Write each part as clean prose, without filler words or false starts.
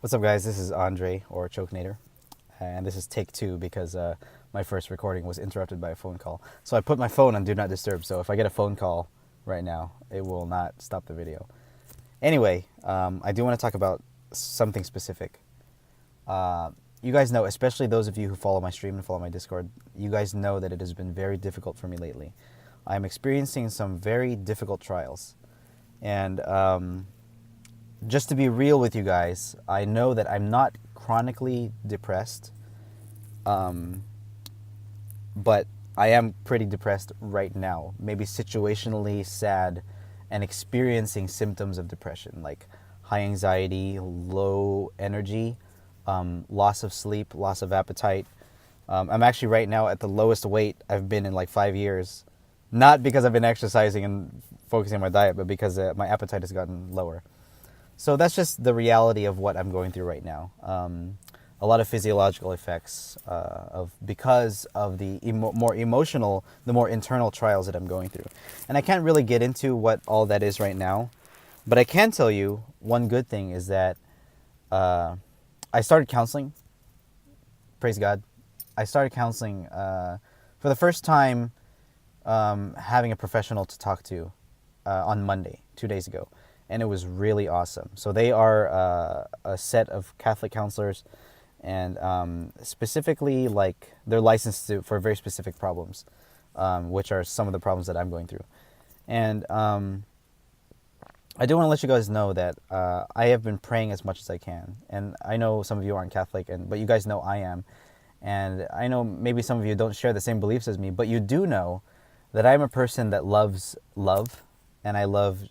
What's up, guys? This is Andre, or Chokenator, and this is take two because my first recording was interrupted by a phone call. So I put my phone on Do Not Disturb, so if I get a phone call right now, it will not stop the video. Anyway, I do want to talk about something specific. You guys know, especially those of you who follow my stream and follow my Discord, you guys know that it has been very difficult for me lately. I'm experiencing some very difficult trials, and just to be real with you guys, I know that I'm not chronically depressed, but I am pretty depressed right now. Maybe situationally sad and experiencing symptoms of depression, like high anxiety, low energy, loss of sleep, loss of appetite. I'm actually right now at the lowest weight I've been in like 5 years. Not because I've been exercising and focusing on my diet, but because my appetite has gotten lower. So that's just the reality of what I'm going through right now. A lot of physiological effects because of the more emotional, the more internal trials that I'm going through. And I can't really get into what all that is right now, but I can tell you one good thing is that I started counseling. Praise God. I started counseling for the first time, having a professional to talk to on Monday, 2 days ago. And it was really awesome. So they are a set of Catholic counselors, and specifically, like, they're licensed for very specific problems, which are some of the problems that I'm going through. And I do want to let you guys know that I have been praying as much as I can. And I know some of you aren't Catholic, but you guys know I am. And I know maybe some of you don't share the same beliefs as me, but you do know that I'm a person that loves love, and I love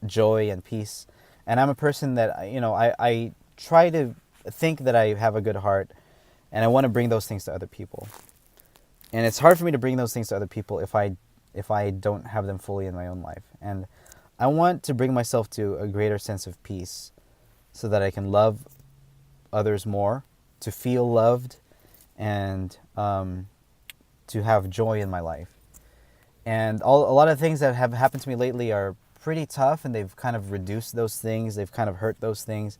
joy and peace. And I'm a person that, I try to think that I have a good heart, and I want to bring those things to other people. And it's hard for me to bring those things to other people if I don't have them fully in my own life. And I want to bring myself to a greater sense of peace so that I can love others more, to feel loved, and to have joy in my life. And a lot of things that have happened to me lately are pretty tough, and they've kind of reduced those things. They've kind of hurt those things,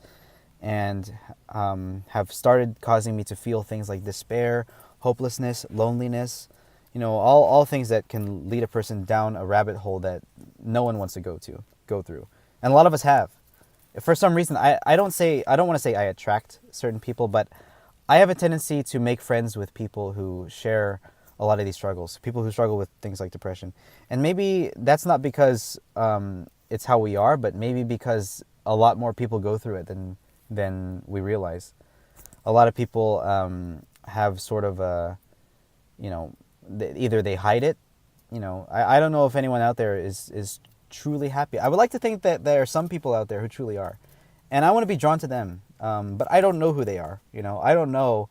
and have started causing me to feel things like despair, hopelessness, loneliness, all things that can lead a person down a rabbit hole that no one wants to go through. And a lot of us have. For some reason, I don't want to say I attract certain people, but I have a tendency to make friends with people who share a lot of these struggles, people who struggle with things like depression. And maybe that's not because it's how we are, but maybe because a lot more people go through it than we realize. A lot of people have sort of either they hide it. I don't know if anyone out there is truly happy. I would like to think that there are some people out there who truly are. And I want to be drawn to them. But I don't know who they are. I don't know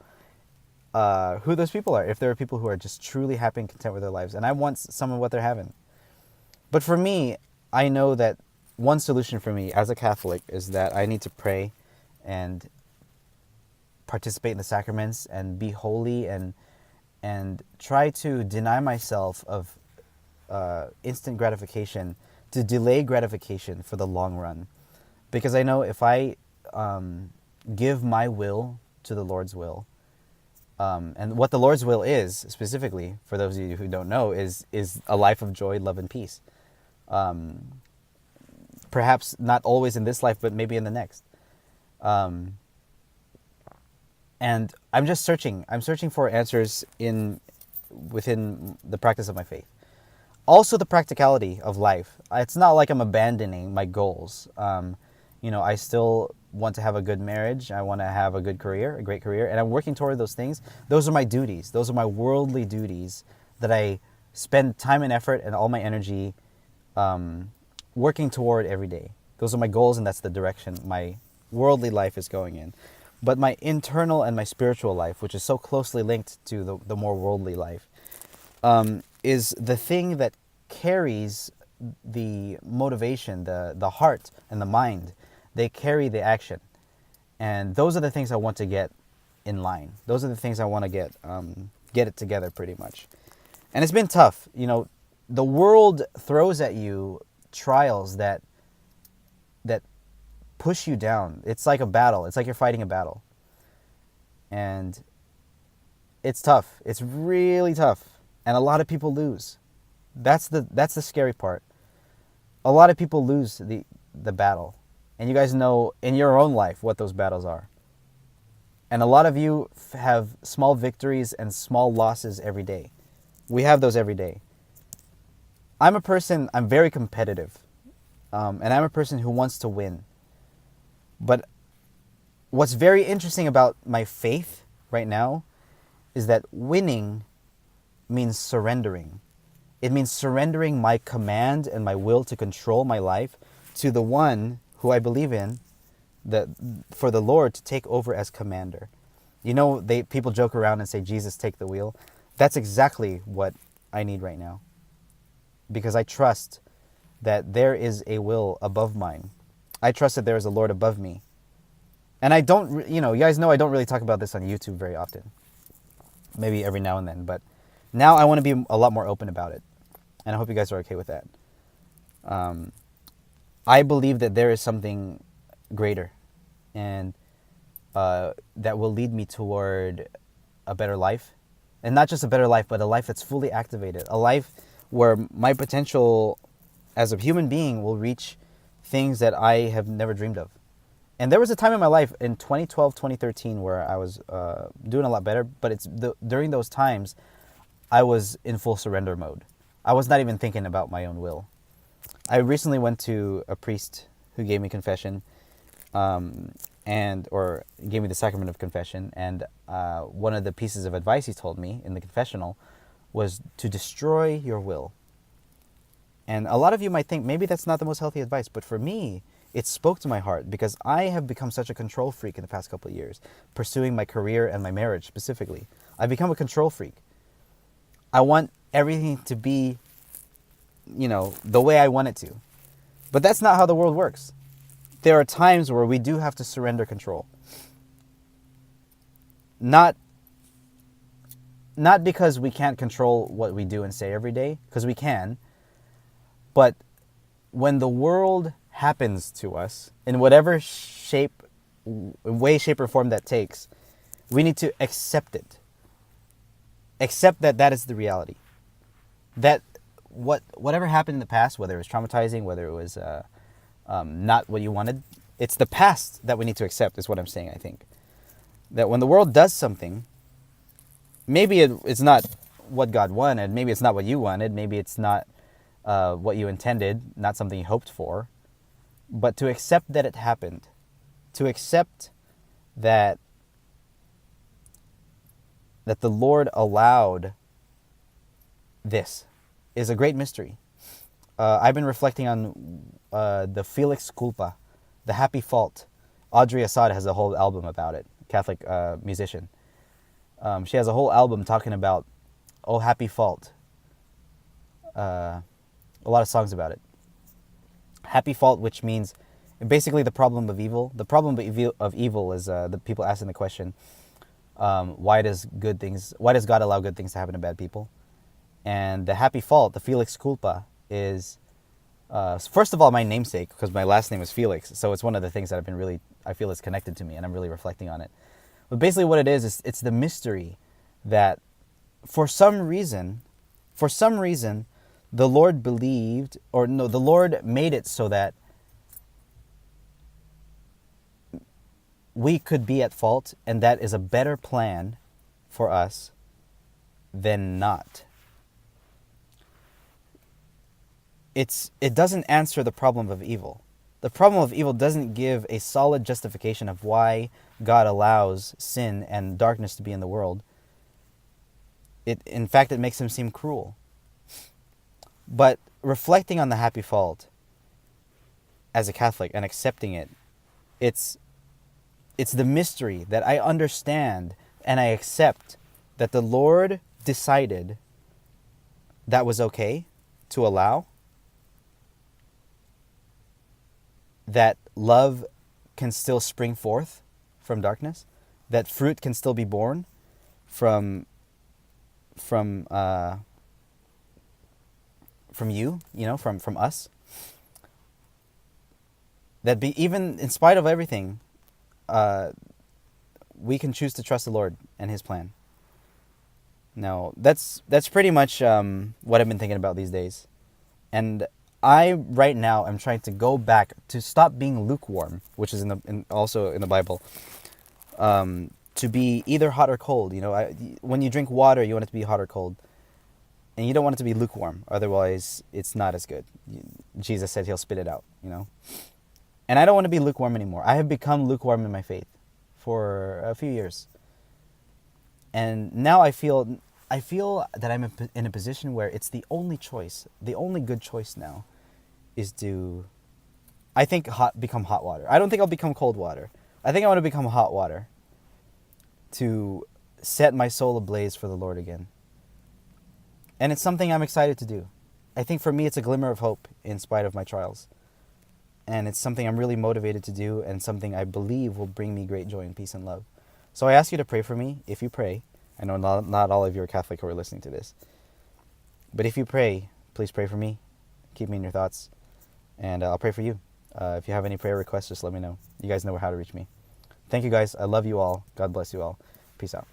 who those people are, if there are people who are just truly happy and content with their lives. And I want some of what they're having. But for me, I know that one solution for me as a Catholic is that I need to pray and participate in the sacraments and be holy and try to deny myself of instant gratification, to delay gratification for the long run. Because I know if I give my will to the Lord's will, and what the Lord's will is, specifically, for those of you who don't know, is a life of joy, love, and peace. Perhaps not always in this life, but maybe in the next. And I'm just searching. I'm searching for answers within the practice of my faith. Also, the practicality of life. It's not like I'm abandoning my goals. I still want to have a good marriage. I want to have a good career, a great career, and I'm working toward those things. Those are my duties. Those are my worldly duties that I spend time and effort and all my energy working toward every day. Those are my goals, and that's the direction my worldly life is going in. But my internal and my spiritual life, which is so closely linked to the more worldly life, is the thing that carries the motivation, the heart and the mind. They carry the action. And those are the things I want to get in line. Those are the things I want to get it together pretty much. And it's been tough. The world throws at you trials that push you down. It's like a battle. It's like you're fighting a battle. And it's tough. It's really tough. And a lot of people lose. That's the scary part. A lot of people lose the battle. And you guys know in your own life what those battles are. And a lot of you have small victories and small losses every day. We have those every day. I'm very competitive. And I'm a person who wants to win. But what's very interesting about my faith right now is that winning means surrendering. It means surrendering my command and my will to control my life to the one who I believe in, for the Lord to take over as commander. You know, people joke around and say, Jesus, take the wheel. That's exactly what I need right now. Because I trust that there is a will above mine. I trust that there is a Lord above me. And I don't, you guys know I don't really talk about this on YouTube very often. Maybe every now and then. But now I want to be a lot more open about it. And I hope you guys are okay with that. I believe that there is something greater. And that will lead me toward a better life. And not just a better life, but a life that's fully activated. A life where my potential as a human being will reach things that I have never dreamed of. And there was a time in my life in 2012, 2013 where I was doing a lot better. But during those times, I was in full surrender mode. I was not even thinking about my own will. I recently went to a priest who gave me confession, or gave me the sacrament of confession. And one of the pieces of advice he told me in the confessional was to destroy your will. And a lot of you might think maybe that's not the most healthy advice, but for me, it spoke to my heart because I have become such a control freak in the past couple of years, pursuing my career and my marriage specifically. I've become a control freak. I want everything to be, the way I want it to. But that's not how the world works. There are times where we do have to surrender control. Not because we can't control what we do and say every day, because we can, but when the world happens to us, in whatever way, shape, or form that takes, we need to accept it. Accept that is the reality. That whatever happened in the past, whether it was traumatizing, whether it was not what you wanted, it's the past that we need to accept, is what I'm saying, I think. That when the world does something, maybe it's not what God wanted, maybe it's not what you wanted, maybe it's not what you intended, not something you hoped for, but to accept that it happened, to accept that the Lord allowed this is a great mystery. I've been reflecting on the Felix Culpa, the Happy Fault. Audrey Assad has a whole album about it, Catholic musician. She has a whole album talking about, Oh Happy Fault. A lot of songs about it. Happy Fault, which means basically the problem of evil. The problem of evil is the people asking the question, why does God allow good things to happen to bad people? And the Happy Fault, the Felix Culpa, is first of all my namesake, because my last name is Felix, so it's one of the things that I feel is connected to me, and I'm really reflecting on it. But basically what it is it's the mystery that for some reason the Lord believed, the Lord made it so that we could be at fault, and that is a better plan for us than not. It doesn't answer the problem of evil. The problem of evil doesn't give a solid justification of why God allows sin and darkness to be in the world. In fact, it makes him seem cruel. But reflecting on the Happy Fault as a Catholic and accepting it, it's the mystery that I understand and I accept that the Lord decided that was okay to allow, that love can still spring forth from darkness, that fruit can still be born from you, from us. that even in spite of everything, we can choose to trust the Lord and His plan. Now, that's pretty much what I've been thinking about these days. And I, right now, am trying to go back to stop being lukewarm, which is also in the Bible, to be either hot or cold. When you drink water, you want it to be hot or cold. And you don't want it to be lukewarm. Otherwise, it's not as good. Jesus said He'll spit it out, And I don't want to be lukewarm anymore. I have become lukewarm in my faith for a few years. And now I feel that I'm in a position where it's the only choice, the only good choice now, is to, I think, become hot water. I don't think I'll become cold water. I think I want to become hot water to set my soul ablaze for the Lord again. And it's something I'm excited to do. I think for me it's a glimmer of hope in spite of my trials. And it's something I'm really motivated to do, and something I believe will bring me great joy and peace and love. So I ask you to pray for me if you pray. I know not all of you are Catholic who are listening to this. But if you pray, please pray for me. Keep me in your thoughts. And I'll pray for you. If you have any prayer requests, just let me know. You guys know how to reach me. Thank you guys. I love you all. God bless you all. Peace out.